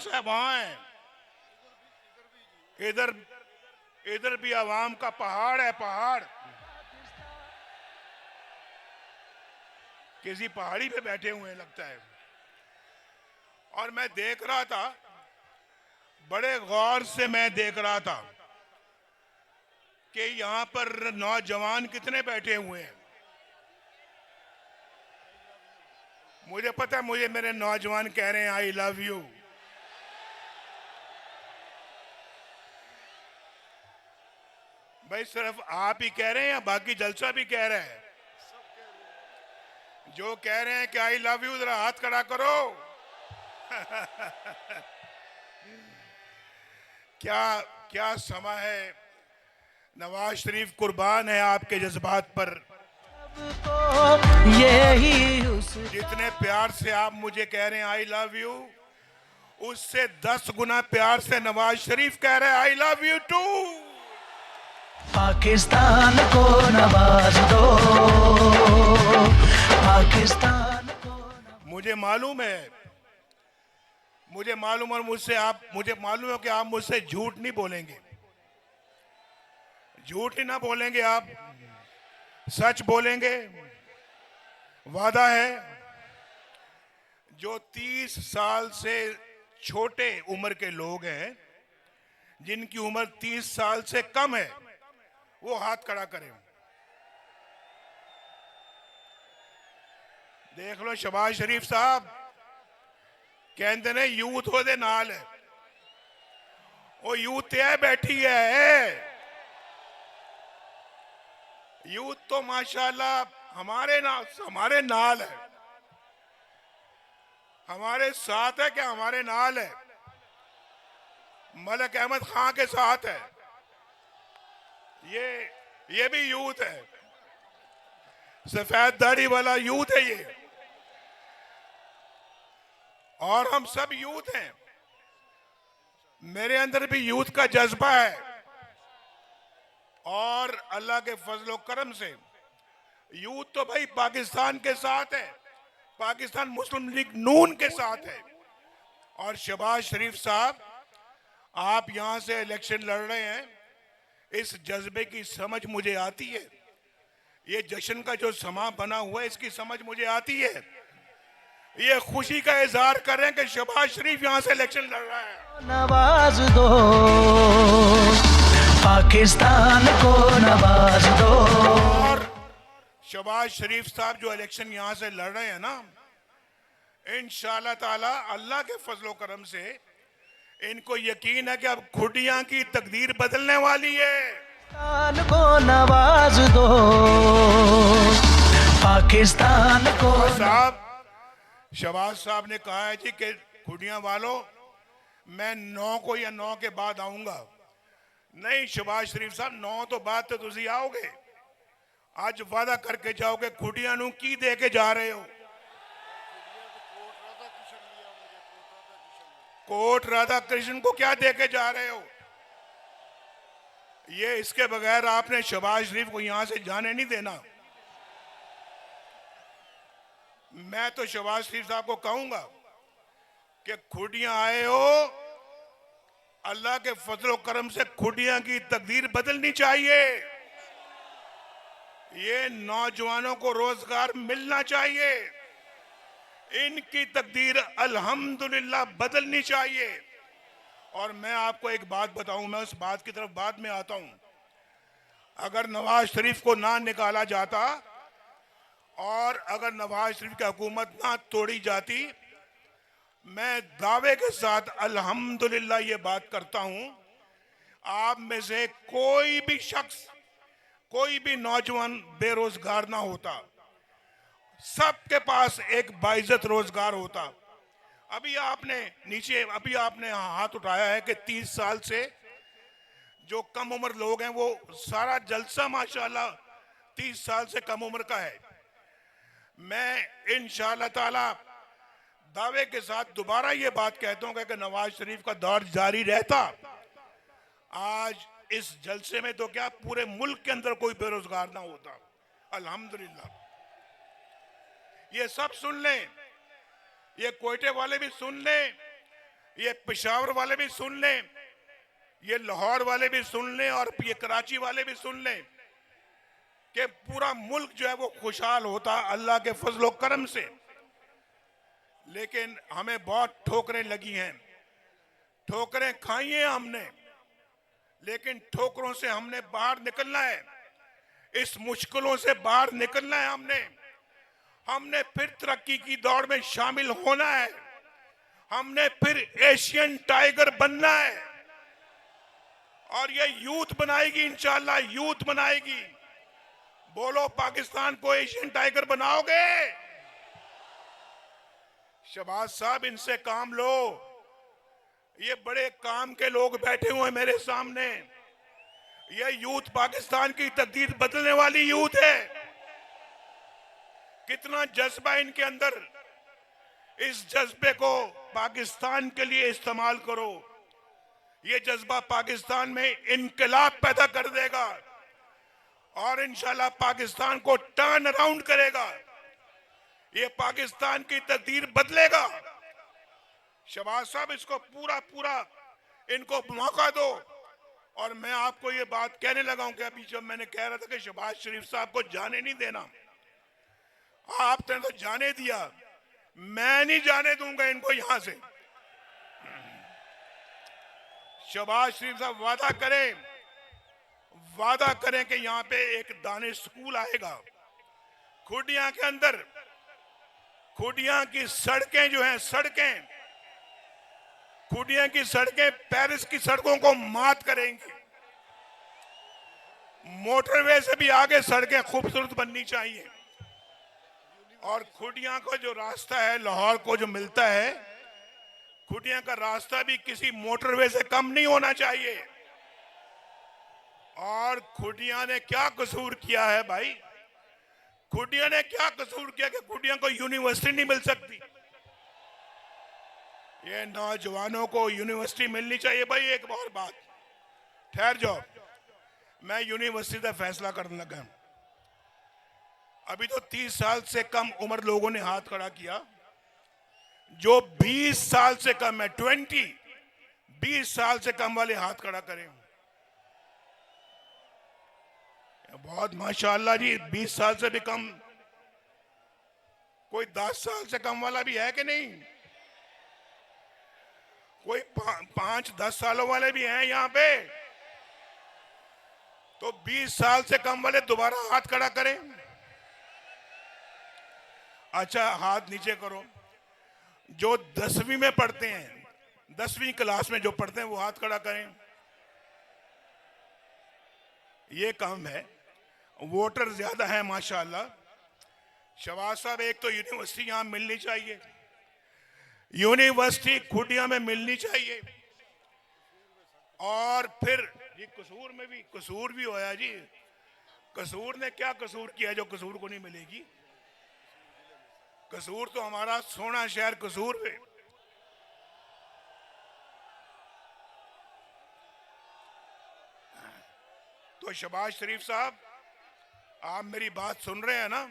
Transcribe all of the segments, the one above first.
जलसा है वहां है, इधर इधर भी आवाम का पहाड़ है, पहाड़। किसी पहाड़ी पे बैठे हुए हैं लगता है। और मैं देख रहा था, बड़े गौर से मैं देख रहा था कि यहां पर नौजवान कितने बैठे हुए हैं। मुझे पता है, मुझे मेरे नौजवान कह रहे हैं आई लव यू। भाई सिर्फ आप ही कह रहे हैं या बाकी जलसा भी कह रहे हैं? जो कह रहे हैं कि आई लव यू, जरा हाथ खड़ा करो। क्या क्या समा है। नवाज शरीफ कुर्बान है आपके जज्बात पर। जितने प्यार से आप मुझे कह रहे हैं आई लव यू, उससे 10 गुना प्यार से नवाज शरीफ कह रहे हैं I love you too. Pakistan को नवाज दो, पाकिस्तान को। मुझे मालूम है, मुझे मालूम, और मुझे मालूम है कि आप मुझसे झूठ नहीं बोलेंगे, झूठ ही ना बोलेंगे, आप सच बोलेंगे। वादा है। जो 30 साल से छोटे उम्र के लोग हैं, जिनकी उम्र 30 साल से कम है, वो हाथ खड़ा करें। देख लो शहबाज शरीफ साहब कहते ने यूथ ओदे नाल है, वो यूथ है बैठी है। यूथ तो माशाल्लाह हमारे नाल है, हमारे साथ है, क्या हमारे नाल है। मलिक अहमद खान के साथ है। ये भी यूथ है, सफेद दाढ़ी वाला यूथ है ये। और हम सब यूथ हैं। मेरे अंदर भी यूथ का जज्बा है, और अल्लाह के फजलो करम से यूथ तो भाई पाकिस्तान के साथ है, पाकिस्तान मुस्लिम लीग नून के साथ है। और शहबाज शरीफ साहब, आप यहां से इलेक्शन लड़ रहे हैं, इस जज्बे की समझ मुझे आती है। ये जश्न का जो समा बना हुआ है, इसकी समझ मुझे आती है। ये खुशी का इजहार कर रहे हैं कि शहबाज शरीफ यहां से इलेक्शन लड़ रहा है। नवाज दो, पाकिस्तान को नवाज दो। और शहबाज शरीफ साहब जो इलेक्शन यहां से लड़ रहे हैं ना, इंशाअल्लाह ताला अल्लाह के फजलो करम से इनको यकीन है कि अब खुटियां की तकदीर बदलने वाली है। पाकिस्तान को नवाज दो, पाकिस्तान को। साहब, शहबाज साहब ने कहा है जी कि खुटियां वालों, मैं 9 को या 9 के बाद आऊंगा। नहीं शहबाज शरीफ साहब, 9 तो बाद तो तुसी आओगे। आज वादा करके जाओगे, खुटियां नू की दे के जा रहे हो? कोट राधा कृष्ण को क्या दे के जा रहे हो? ये इसके बगैर आपने शहबाज शरीफ को यहां से जाने नहीं देना। मैं तो शहबाज शरीफ साहब को कहूंगा कि खुटियां आए हो, अल्लाह के फजलो करम से खुटियां की तकदीर बदलनी चाहिए। ये नौजवानों को रोजगार मिलना चाहिए, इनकी तकदीर अल्हम्दुलिल्लाह बदलनी चाहिए। और मैं आपको एक बात बताऊं, मैं उस बात की तरफ बाद में आता हूं। अगर नवाज शरीफ को ना निकाला जाता और अगर नवाज शरीफ की हुकूमत ना तोड़ी जाती, मैं दावे के साथ अल्हम्दुलिल्लाह ये बात करता हूं, आप में से कोई भी शख्स, कोई भी नौजवान बेरोजगार ना होता, सबके पास एक बाइज्जत रोजगार होता। अभी आपने हाथ उठाया है कि 30 साल से जो कम उम्र लोग हैं, वो सारा जलसा माशाल्लाह 30 साल से कम उम्र का है। मैं इंशाअल्लाह ताला दावे के साथ दोबारा ये बात कहता हूं कि नवाज शरीफ का दौर जारी रहता, आज इस जलसे में तो क्या पूरे मुल्क के अंदर कोई बेरोजगार ना होता। अल्हम्दुलिल्लाह। ये सब सुन लें, ये कोयटे वाले भी सुन लें ये पेशावर वाले भी सुन लें, ये लाहौर वाले भी सुन लें और ये कराची वाले भी सुन लें कि पूरा मुल्क जो है वो खुशहाल होता अल्लाह के फजलो करम से। लेकिन हमें बहुत ठोकरें लगी हैं, ठोकरें खाई हैं हमने, लेकिन ठोकरों से हमने बाहर निकलना है, इस मुश्किलों से बाहर निकलना है। हमने फिर तरक्की की दौड़ में शामिल होना है, हमने फिर एशियन टाइगर बनना है और ये यूथ बनाएगी, इंशाल्लाह यूथ बनाएगी। बोलो पाकिस्तान को एशियन टाइगर बनाओगे? शहबाज साहब इनसे काम लो, ये बड़े काम के लोग बैठे हुए हैं मेरे सामने। ये यूथ पाकिस्तान की तकदीर बदलने वाली यूथ है। कितना जज्बा इनके अंदर, इस जज्बे को पाकिस्तान के लिए इस्तेमाल करो। ये जज्बा पाकिस्तान में इनकलाब पैदा कर देगा और इंशाल्लाह पाकिस्तान को टर्न अराउंड करेगा। ये पाकिस्तान की तकदीर बदलेगा। शहबाज साहब इसको पूरा इनको मौका दो। और मैं आपको ये बात कहने लगा हूं कि अभी जब मैंने कह रहा था कि शहबाज शरीफ साहब को जाने नहीं देना, आपने तो जाने दिया, मैं नहीं जाने दूंगा इनको यहां से। शहबाज शरीफ साहब वादा करें कि यहां पे एक दानिश स्कूल आएगा खुडिया के अंदर। खुडिया की सड़कें जो हैं, खुडिया की सड़कें पेरिस की सड़कों को मात करेंगी। मोटरवे से भी आगे सड़कें खूबसूरत बननी चाहिए। और खुडिया का जो रास्ता है लाहौर को जो मिलता है, खुडिया का रास्ता भी किसी मोटरवे से कम नहीं होना चाहिए। और खुडिया ने क्या कसूर किया है भाई? खुडिया ने क्या कसूर किया कि खुडिया को यूनिवर्सिटी नहीं मिल सकती? ये नौजवानों को यूनिवर्सिटी मिलनी चाहिए। भाई एक और बात, ठहर जाओ, मैं यूनिवर्सिटी का फैसला करने लगा। अभी तो 30 साल से कम उम्र लोगों ने हाथ खड़ा किया। जो 20 साल से कम है, 20 साल से कम वाले हाथ खड़ा करें। बहुत माशाअल्लाह जी, 20 साल से भी कम। कोई 10 साल से कम वाला भी है कि नहीं? कोई 5-10 सालों वाले भी हैं यहाँ पे? तो 20 साल से कम वाले दोबारा हाथ खड़ा करें। अच्छा, हाथ नीचे करो। जो 10वीं में पढ़ते हैं, 10वीं क्लास में जो पढ़ते हैं वो हाथ खड़ा करें। ये काम है। वोटर ज्यादा है माशाअल्लाह। शहबाज साहब, एक तो यूनिवर्सिटी यहां मिलनी चाहिए, यूनिवर्सिटी खुडिया में मिलनी चाहिए। और फिर जी कसूर में भी कसूर भी होया जी। कसूर ने क्या कसूर किया जो कसूर को नहीं मिलेगी? कसूर तो हमारा सोना शहर कसूर है। तो शहबाज शरीफ साहब, आप मेरी बात सुन रहे हैं ना?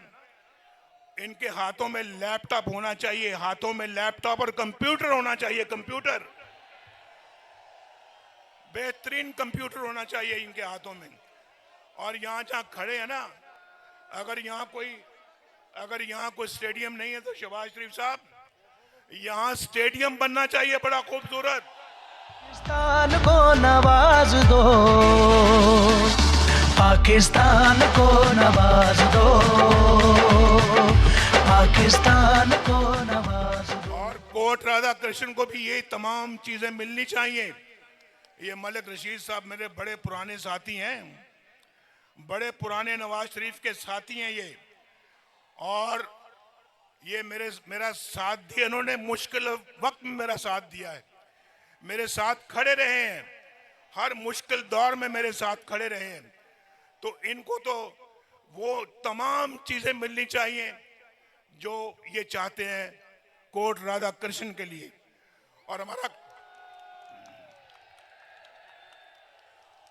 इनके हाथों में लैपटॉप होना चाहिए, हाथों में लैपटॉप और कंप्यूटर होना चाहिए। कंप्यूटर, बेहतरीन कंप्यूटर होना चाहिए इनके हाथों में। और यहां जहां खड़े हैं ना, अगर यहाँ कोई स्टेडियम नहीं है तो शहबाज शरीफ साहब, यहाँ स्टेडियम बनना चाहिए बड़ा खूबसूरत। पाकिस्तान को नवाज दो, पाकिस्तान को नवाज दो, पाकिस्तान को नवाज दो। और कोट राधा कृष्ण को भी ये तमाम चीजें मिलनी चाहिए। ये मलिक रशीद साहब मेरे बड़े पुराने साथी हैं, बड़े पुराने नवाज शरीफ के साथी हैं ये। और ये मेरा साथ दिया, इन्होंने मुश्किल वक्त में मेरा साथ दिया है, मेरे साथ खड़े रहे हैं, हर मुश्किल दौर में मेरे साथ खड़े रहे हैं। तो इनको तो वो तमाम चीजें मिलनी चाहिए जो ये चाहते हैं कोट राधा कृष्ण के लिए।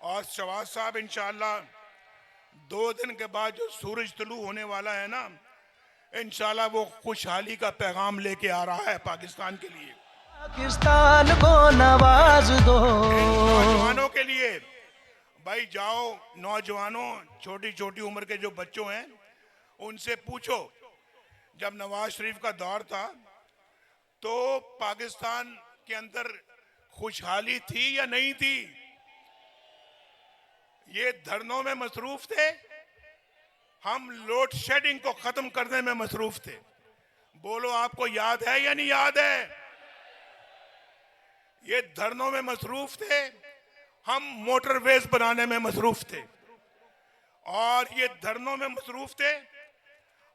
और शहबाज साहब, इंशाल्लाह 2 दिन के बाद जो सूरज तुलू होने वाला है ना, इंशाल्लाह वो खुशहाली का पैगाम लेके आ रहा है पाकिस्तान के लिए। पाकिस्तान को नवाज दो। नौजवानों के लिए भाई जाओ, नौजवानों, छोटी छोटी उम्र के जो बच्चों हैं उनसे पूछो, जब नवाज शरीफ का दौर था तो पाकिस्तान के अंदर खुशहाली थी या नहीं थी? ये धरनों में मसरूफ थे, हम लोड शेडिंग को खत्म करने में मसरूफ थे। बोलो, आपको याद है या नहीं याद है? ये धरनों में मसरूफ थे, हम मोटरवेज बनाने में मसरूफ थे। और ये धरनों में मसरूफ थे,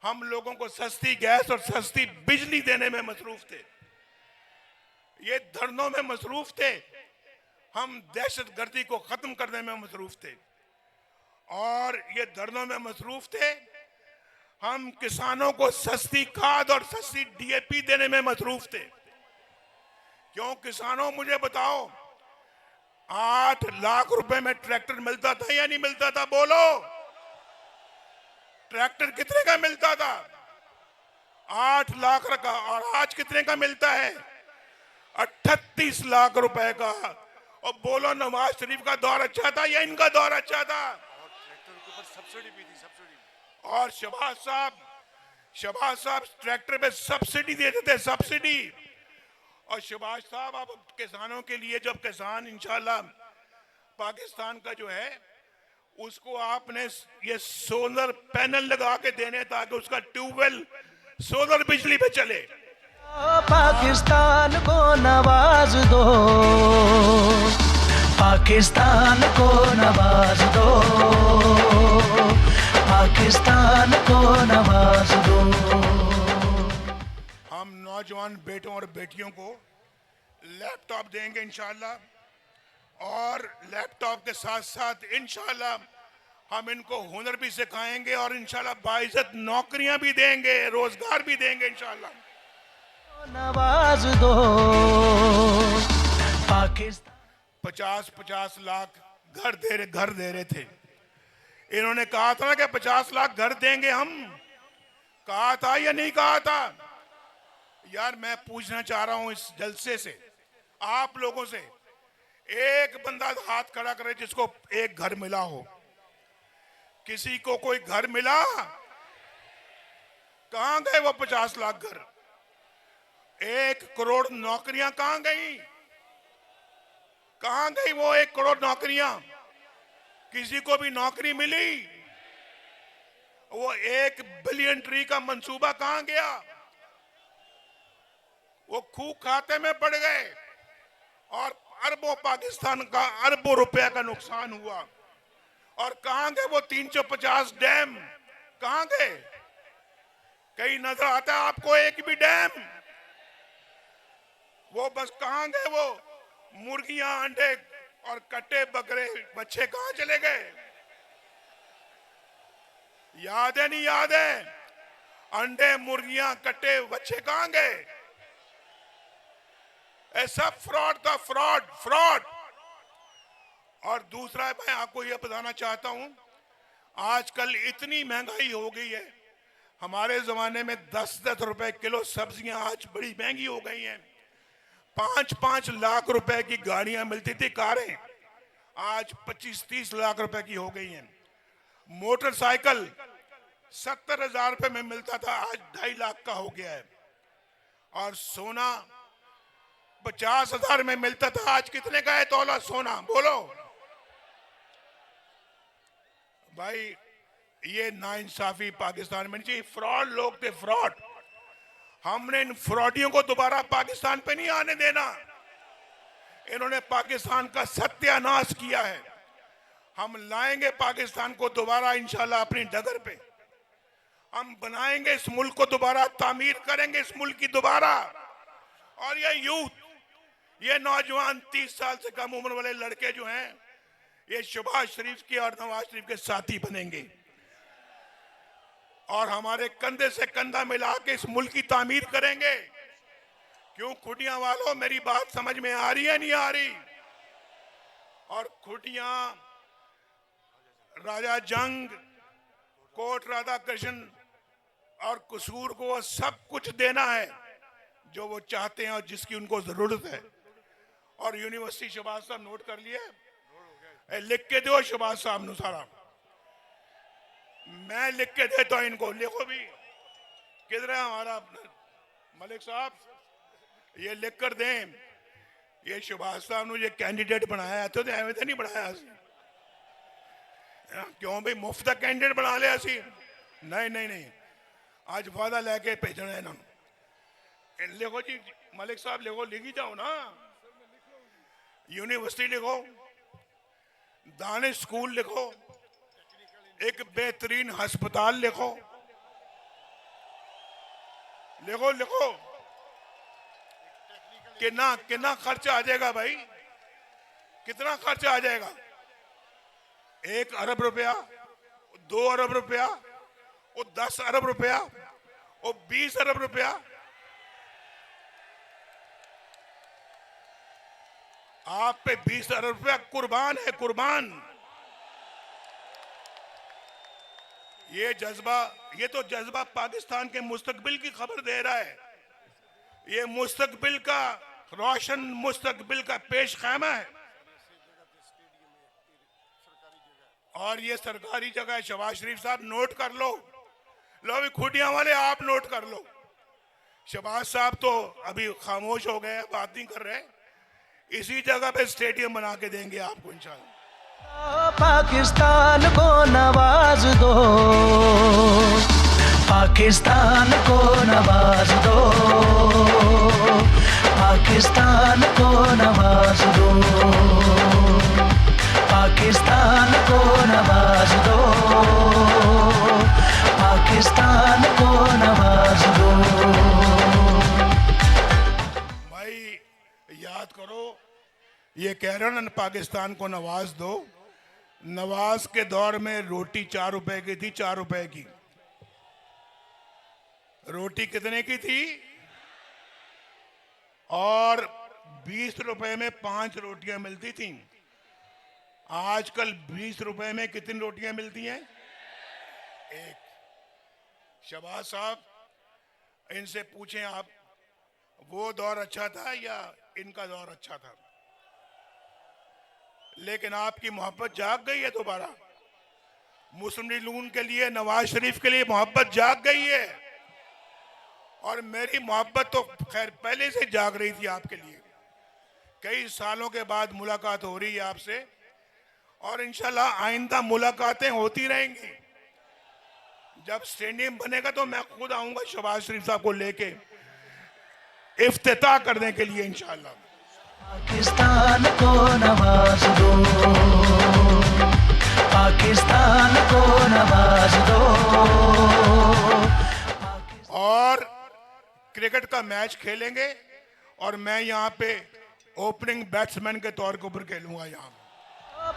हम लोगों को सस्ती गैस और सस्ती बिजली देने में मसरूफ थे। ये धरनों में मसरूफ थे, हम दहशतगर्दी को खत्म करने में मसरूफ थे। और ये धरनों में मसरूफ थे, हम किसानों को सस्ती खाद और सस्ती डीएपी देने में मसरूफ थे। क्यों किसानों, मुझे बताओ, 8 लाख रुपए में ट्रैक्टर मिलता था या नहीं मिलता था? बोलो, ट्रैक्टर कितने का मिलता था? 8 लाख का। और आज कितने का मिलता है? 38 लाख रुपए का। और बोलो, नवाज शरीफ का दौर अच्छा था या इनका दौर अच्छा था? सब्सिडी भी थी, सब्सिडी। और शहबाज साहब ट्रैक्टर पे सब्सिडी देते थे, सब्सिडी। और शहबाज साहब, अब किसानों के लिए, जब किसान इंशाल्लाह पाकिस्तान का जो है उसको आपने ये सोलर पैनल लगा के देने, ताकि उसका ट्यूबवेल सोलर बिजली पे चले। पाकिस्तान को नवाज दो, पाकिस्तान को नवाज दो, पाकिस्तान को नवाज दो। हम नौजवान बेटों और बेटियों को लैपटॉप देंगे इंशाल्लाह, और लैपटॉप के साथ साथ इंशाल्लाह हम इनको हुनर भी सिखाएंगे, और इंशाल्लाह बाइज्जत नौकरियां भी देंगे, रोजगार भी देंगे इंशाल्लाह। नवाज दो पाकिस्तान। 50-50 लाख घर दे रहे थे। इन्होंने कहा था ना कि 50 लाख घर देंगे हम, कहा था या नहीं कहा था? यार, मैं पूछना चाह रहा हूं इस जलसे से, आप लोगों से, एक बंदा हाथ खड़ा करे जिसको एक घर मिला हो। किसी को कोई घर मिला? कहां गए वो 50 लाख घर? 1 करोड़ नौकरियां कहां गई? कहां गई वो 1 करोड़ नौकरियां? किसी को भी नौकरी मिली? वो 1 बिलियन ट्री का मंसूबा कहां गया? वो खूह खाते में पड़ गए, और अरबों, पाकिस्तान का अरबों रुपए का नुकसान हुआ। और कहां गए वो 350 डैम? कहां गए? कहीं नजर आता है आपको एक भी डैम? वो बस कहां गए? वो मुर्गियां, अंडे और कट्टे बकरे बच्चे कहां चले गए? याद है नहीं याद है? अंडे, मुर्गियां, कट्टे, बच्चे कहां गए? ऐसा फ्रॉड था, फ्रॉड। और दूसरा, मैं आपको यह बताना चाहता हूं, आजकल इतनी महंगाई हो गई है। हमारे जमाने में 10-10 रुपए किलो सब्जियां आज बड़ी महंगी हो गई हैं। 5-5 लाख रुपए की गाड़ियां मिलती थी, कारें, आज 25-30 लाख रुपए की हो गई हैं। मोटरसाइकिल 70,000 रुपए में मिलता था, आज 2.5 लाख का हो गया है। और सोना 50,000 में मिलता था, आज कितने का है तोला सोना? बोलो भाई, ये नाइंसाफी पाकिस्तान में नहीं चाहिए। फ्रॉड लोग थे, फ्रॉड। हमने इन फ्रॉडियों को दोबारा पाकिस्तान पे नहीं आने देना। इन्होंने पाकिस्तान का सत्यानाश किया है। हम लाएंगे पाकिस्तान को दोबारा इंशाल्लाह अपनी डगर पे। हम बनाएंगे इस मुल्क को दोबारा, तामीर करेंगे इस मुल्क की दोबारा। और ये यूथ, ये नौजवान 30 साल से कम उम्र वाले लड़के जो हैं, ये शहबाज शरीफ के और नवाज शरीफ के साथी बनेंगे, और हमारे कंधे से कंधा मिला के इस मुल्क की तामीर करेंगे। क्यों खुटियां वालों, मेरी बात समझ में आ रही है नहीं आ रही? और खुटियां, राजा जंग, कोट राधा कृष्ण और कसूर को सब कुछ देना है। जो वो चाहते हैं और जिसकी उनको जरूरत है। और यूनिवर्सिटी शहबाज साहब नोट कर लिए, लिख के दो शहबाज साहब नु सारा, मैं लिख के देता हूं इनको, लिखो भी। किधर है हमारा मलिक साहब, ये लिख कर दें। ये शहबाज साहब ने ये कैंडिडेट बनाया है तो एवं तो नहीं बनाया असी, क्यों भाई मुफ्त का कैंडिडेट बना लिया असी? नहीं नहीं नहीं, आज वादा लेके भेजना है इन्होंने। लिखो जी मलिक साहब, लिखो, लिखी जाओ ना। यूनिवर्सिटी लिखो, दानिश स्कूल लिखो, एक बेहतरीन अस्पताल लिखो, लिखो लिखो। कितना कितना खर्चा आ जाएगा भाई, कितना खर्चा आ जाएगा? 1 अरब रुपया, 2 अरब रुपया, और 10 अरब रुपया, और 20 अरब रुपया। आप पे 20 अरब रुपया कुर्बान है, कुर्बान। ये जज्बा, ये तो जज्बा पाकिस्तान के मुस्तकबिल की खबर दे रहा है। ये मुस्तकबिल का, रोशन मुस्तकबिल का पेश खैमा है। और ये सरकारी जगह है। शहबाज शरीफ साहब नोट कर लो, लो भी खुटियां वाले आप नोट कर लो। शहबाज साहब तो अभी खामोश हो गए, बात नहीं कर रहे। इसी जगह पे स्टेडियम बना के देंगे आपको इंशाल्लाह। पाकिस्तान को नवाज दो, पाकिस्तान को नवाज दो, पाकिस्तान को नवाज दो, पाकिस्तान को नवाज दो, पाकिस्तान को नवाज दो। भाई याद करो, ये कह रहे हो ना पाकिस्तान को नवाज दो। नवाज के दौर में रोटी 4 रुपए की थी, 4 रुपए की। रोटी कितने की थी? और 20 रुपए में 5 रोटियां मिलती थी। आजकल 20 रुपए में कितनी रोटियां मिलती हैं? 1। शहबाज साहब, इनसे पूछें आप, वो दौर अच्छा था या इनका दौर अच्छा था? लेकिन आपकी मोहब्बत जाग गई है दोबारा। मुस्लिम लीग नून के लिए, नवाज शरीफ के लिए मोहब्बत जाग गई है। और मेरी मोहब्बत तो खैर पहले से जाग रही थी आपके लिए। कई सालों के बाद मुलाकात हो रही है आपसे, और इंशाल्लाह आइंदा मुलाकातें होती रहेंगी। जब स्टेडियम बनेगा तो मैं खुद आऊंगा शहबाज शरीफ साहब को लेके इफ्तिताह करने के लिए इंशाल्लाह। पाकिस्तान को नवाज दो, पाकिस्तान को नवाज दो। और क्रिकेट का मैच खेलेंगे और मैं यहाँ पे ओपनिंग बैट्समैन के तौर के ऊपर खेलूंगा यहाँ।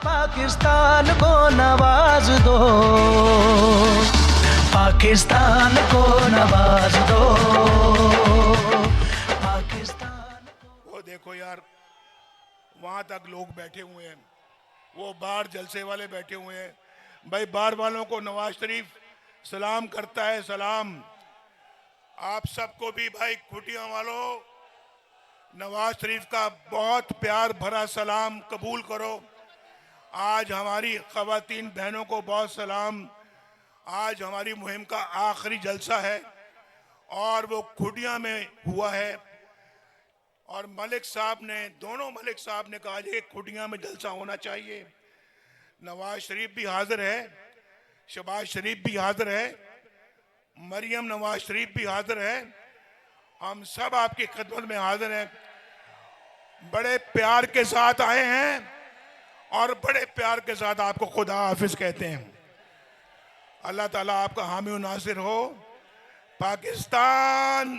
पाकिस्तान को नवाज दो, पाकिस्तान को नवाज दो, पाकिस्तान। वो देखो यार, वहां तक लोग बैठे हुए हैं, वो बाहर जलसे वाले बैठे हुए हैं। भाई बाहर वालों को नवाज शरीफ सलाम करता है, सलाम। आप सबको भी भाई खुटियां वालों, नवाज शरीफ का बहुत प्यार भरा सलाम कबूल करो। आज हमारी खवातीन बहनों को बहुत सलाम। आज हमारी मुहिम का आखिरी जलसा है और वो खुटियां में हुआ है। और मलिक साहब ने, दोनों मलिक साहब ने कहा कि खुटियां में जलसा होना चाहिए। नवाज शरीफ भी हाजिर है, शहबाज शरीफ भी हाजिर है, मरियम नवाज शरीफ भी हाजिर है। हम सब आपकी खिदमत में हाजिर हैं। बड़े प्यार के साथ आए हैं और बड़े प्यार के साथ आपको खुदा हाफिज कहते हैं। अल्लाह ताला आपका हामी और नासिर हो। पाकिस्तान